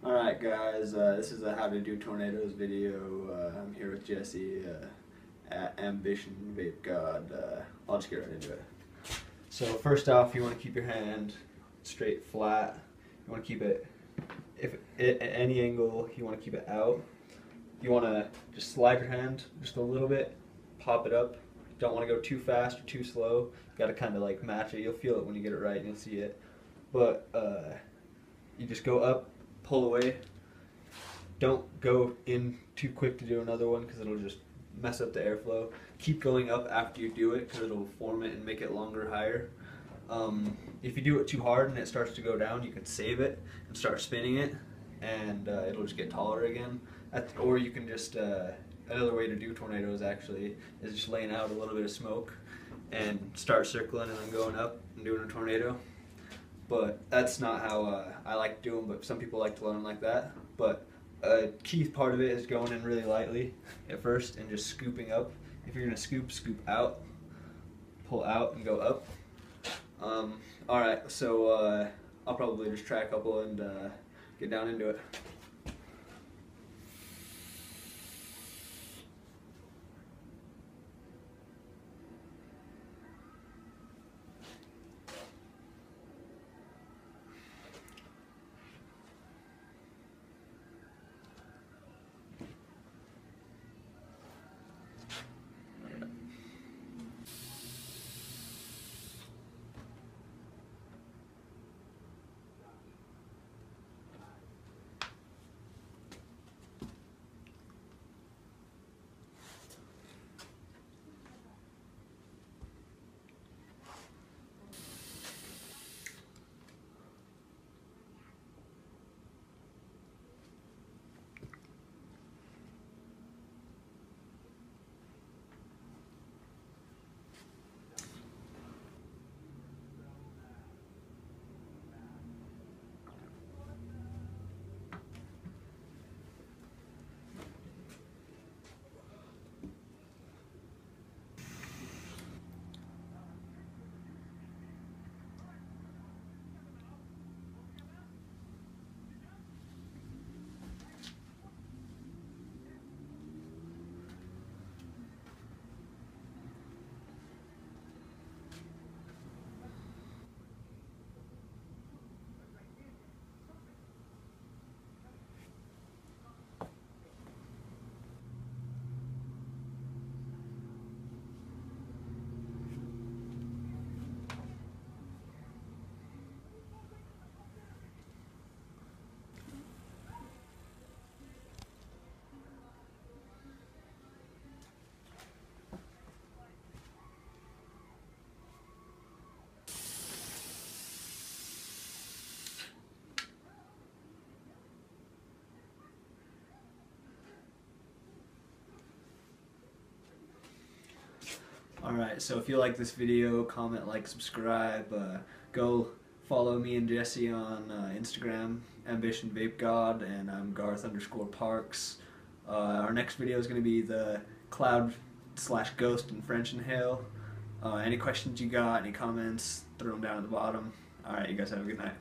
Alright guys, this is a how to do tornadoes video. I'm here with Jesse at Ambition Vape God. I'll just get right into it. So first off, you want to keep your hand straight flat. You want to keep it, at any angle, you want to keep it out. You want to just slide your hand just a little bit, pop it up. You don't want to go too fast or too slow. You got to kind of like match it. You'll feel it when you get it right and you'll see it. But you just go up, pull away. Don't go in too quick to do another one because it'll just mess up the airflow. Keep going up after you do it because it'll form it and make it longer, higher. If you do it too hard and it starts to go down, you can save it and start spinning it, and it'll just get taller again. Or you can just, another way to do tornadoes actually is just laying out a little bit of smoke and start circling and then going up and doing a tornado. But that's not how I like to do them, but some people like to learn like that. But a key part of it is going in really lightly at first and just scooping up. If you're going to scoop, scoop out, pull out and go up. Alright, so I'll probably just try a couple and get down into it. Alright, so if you like this video, comment, like, subscribe, go follow me and Jesse on Instagram, Ambition Vape God, and I'm Garth_Parks. Our next video is going to be the cloud/ghost and French inhale. Any questions you got, any comments, throw them down at the bottom. Alright, you guys have a good night.